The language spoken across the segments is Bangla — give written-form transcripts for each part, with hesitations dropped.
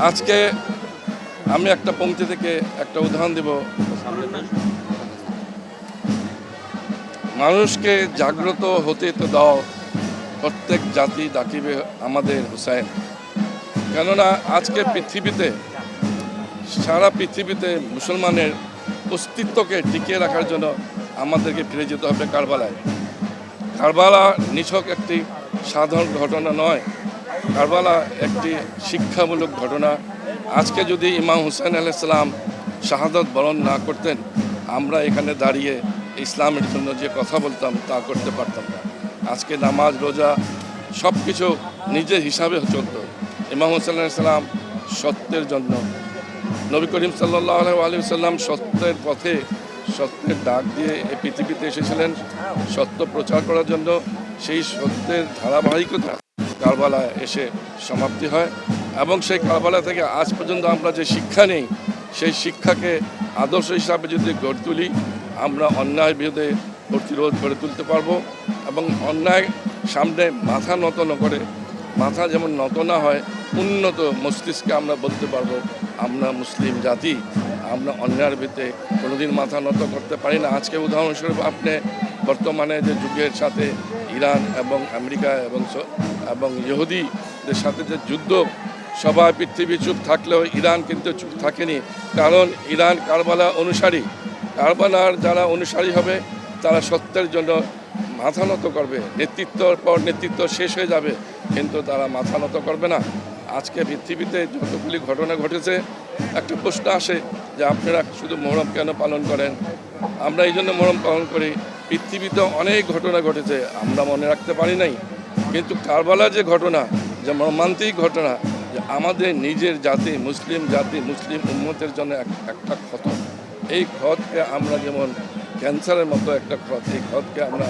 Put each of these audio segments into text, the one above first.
আজকে আমি একটা পংক্তি থেকে একটা উদাহরণ দেব। মানুষকে জাগ্রত হতে তো দাও, প্রত্যেক জাতি ডাকিবে আমাদের হুসাইন। কেননা আজকে পৃথিবীতে, সারা পৃথিবীতে মুসলমানের অস্তিত্বকে টিকিয়ে রাখার জন্য আমাদেরকে ফিরে যেতে হবে কারবালায়। কারবালা নিছক একটি সাধারণ ঘটনা নয়, কারবালা একটি শিক্ষামূলক ঘটনা। আজকে যদি ইমাম হুসাইন আলাইহিস সালাম শাহাদত বরণ না করতেন, আমরা এখানে দাঁড়িয়ে ইসলামের জন্য যে কথা বলতাম তা করতে পারতাম না। আজকে নামাজ রোজা সব কিছু নিজের হিসাবে চলতো। ইমাম হুসাইন আলাইহিস সালাম সত্যের জন্য, নবী করিম সাল্লাল্লাহু আলাইহি ওয়াসাল্লাম সত্যের পথে, সত্যের ডাক দিয়ে এই পৃথিবীতে এসেছিলেন সত্য প্রচার করার জন্য। সেই সত্যের ধারাবাহিকতা কারবালায় এসে সমাপ্তি হয় এবং সেই কারবালা থেকে আজ পর্যন্ত আমরা যে শিক্ষা নেই, সেই শিক্ষাকে আদর্শ হিসাবে যদি গড়ে তুলি, আমরা অন্যায়ের বিরুদ্ধে প্রতিরোধ করে তুলতে পারবো এবং অন্যায় সামনে মাথা নত না করে, মাথা যেমন নত না হয়, উন্নত মস্তিষ্কে আমরা বলতে পারবো আমরা মুসলিম জাতি, আমরা অন্যায়ের বিরুদ্ধে কোনোদিন মাথা নত করতে পারি না। আজকে উদাহরণস্বরূপ আপনি বর্তমানে যে যুগের সাথে ইরান এবং আমেরিকা এবং ইহুদিদের সাথে যে যুদ্ধ, সবাই পৃথিবী চুপ থাকলেও ইরান কিন্তু চুপ থাকেনি। কারণ ইরান কারবালা অনুসারী, কারবালার যারা অনুসারী হবে তারা সত্যের জন্য মাথা নত করবে। নেতৃত্বর পর নেতৃত্ব শেষ হয়ে যাবে, কিন্তু তারা মাথা নত করবে না। আজকে পৃথিবীতে যতগুলি ঘটনা ঘটেছে, একটা প্রশ্ন আসে যে আপনারা শুধু মুহররম কেন পালন করেন? আমরা এই জন্য মুহররম পালন করি, পৃথিবীতে অনেক ঘটনা ঘটেছে আমরা মনে রাখতে পারি নাই, কিন্তু কারবালা যে ঘটনা, যে মর্মান্তিক ঘটনা, যে আমাদের নিজের জাতি, মুসলিম জাতি, মুসলিম উম্মতের জন্য একটা ক্ষত। এই ক্ষতকে আমরা যেমন ক্যান্সারের মতো একটা ক্ষত, এই ক্ষতকে আমরা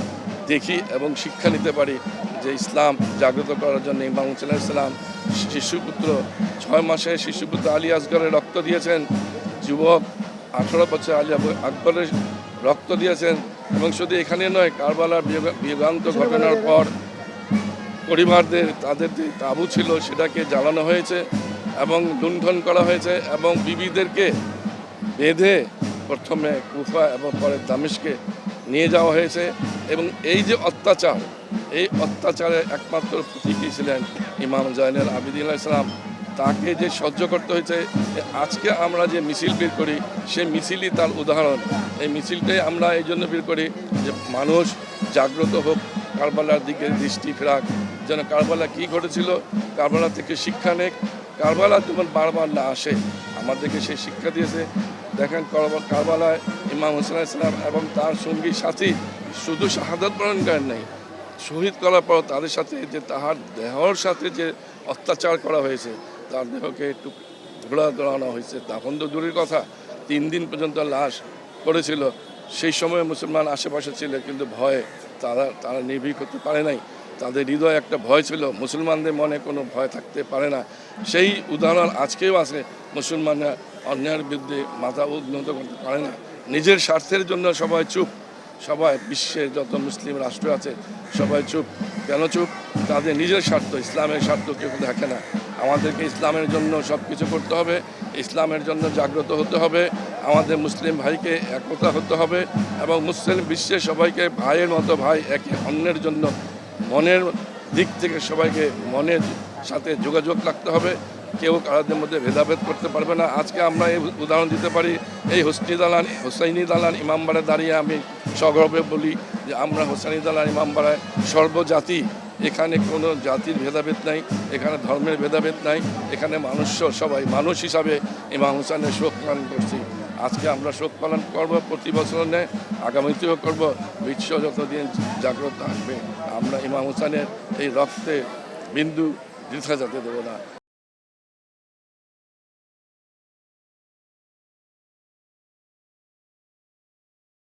দেখি এবং শিক্ষা নিতে পারি যে ইসলাম জাগ্রত করার জন্য ইমাম হুসাইন আলাইহিস সালাম শিশুপুত্র, 6 মাসে শিশুপুত্র আলী আসগরের রক্ত দিয়েছেন, যুবক 18 বছর আলী আকবরের রক্ত দিয়েছেন। এবং শুধু এখানে নয়, কারবালার বিভ্রান্ত ঘটনার পর পরিবারদের, তাদের যে তাঁবু ছিল সেটাকে জ্বালানো হয়েছে এবং লুণ্ঠন করা হয়েছে এবং বিবিদেরকে বেঁধে প্রথমে কুফা এবং পরে দামেস্কে নিয়ে যাওয়া হয়েছে। এবং এই যে অত্যাচার, এই অত্যাচারের একমাত্র প্রতীকী ছিলেন ইমাম জাইনুল আবেদিন আলাইহিস সালাম। তাকে যে সহ্য করতে হয়েছে, আজকে আমরা যে মিছিল বের করি সেই মিছিলই তার উদাহরণ। এই মিছিলটাই আমরা এই জন্য বের করি যে মানুষ জাগ্রত হোক, কারবালার দিকে দৃষ্টি ফেরাক, যেন কারবালা কী ঘটেছিল, কারবালা থেকে শিক্ষা নেক, কারবালা যেমন বারবার না আসে। আমাদেরকে সেই শিক্ষা দিয়েছে। দেখেন কারবালায় ইমাম হুসাইন আলাইহিস সালাম এবং তার সঙ্গী সাথী শুধু শাহাদাত বরণ করেন নাই, শহীদ করার পর তাদের সাথে যে তাহার দেহর সাথে যে অত্যাচার করা হয়েছে, তার দেহকে একটু ঘোড়া দৌড়ানো হয়েছে, তখন তো দূরের কথা, 3 দিন পর্যন্ত লাশ পড়েছিল। সেই সময় মুসলমান আশেপাশে ছিল, কিন্তু ভয়ে তারা নির্ভীক হতে পারে নাই। তাদের হৃদয়ে একটা ভয় ছিল, মুসলমানদের মনে কোনো ভয় থাকতে পারে না। সেই উদাহরণ আজকেও আছে। মুসলমানরা অন্যায়ের বিরুদ্ধে মাথা উন্নত করতে পারে না, নিজের স্বার্থের জন্য সবাই চুপ। সবাই, বিশ্বের যত মুসলিম রাষ্ট্র আছে সবাই চুপ। কেন চুপ? তাদের নিজের স্বার্থ, ইসলামের স্বার্থ কেউ দেখে না। আমাদেরকে ইসলামের জন্য সব কিছু করতে হবে, ইসলামের জন্য জাগ্রত হতে হবে, আমাদের মুসলিম ভাইকে একতা হতে হবে এবং মুসলিম বিশ্বের সবাইকে ভাইয়ের মতো ভাই, একে অন্যের জন্য মনের দিক থেকে সবাইকে মনের সাথে যোগাযোগ রাখতে হবে। কেউ কারোদের মধ্যে ভেদাভেদ করতে পারবে না। আজকে আমরা এই উদাহরণ দিতে পারি, এই হোসাইনি দালান ইমামবাড়ায় দাঁড়িয়ে আমি সগর্বে বলি যে আমরা হোসাইনি দালান ইমামবাড়ায় সর্বজাতি, এখানে কোনো জাতির ভেদাভেদ নাই, এখানে ধর্মের ভেদাভেদ নাই, এখানে সবাই মানুষ হিসাবে ইমাম হুসাইনের শোক পালন করছি। আজকে আমরা শোক পালন করব, প্রতি বছর নেয়, আগামীতেও করব। বিশ্ব যতদিন জাগ্রত আসবে, আমরা ইমাম হুসাইনের এই রক্তে বিন্দু বৃথা যেতে দেবো না।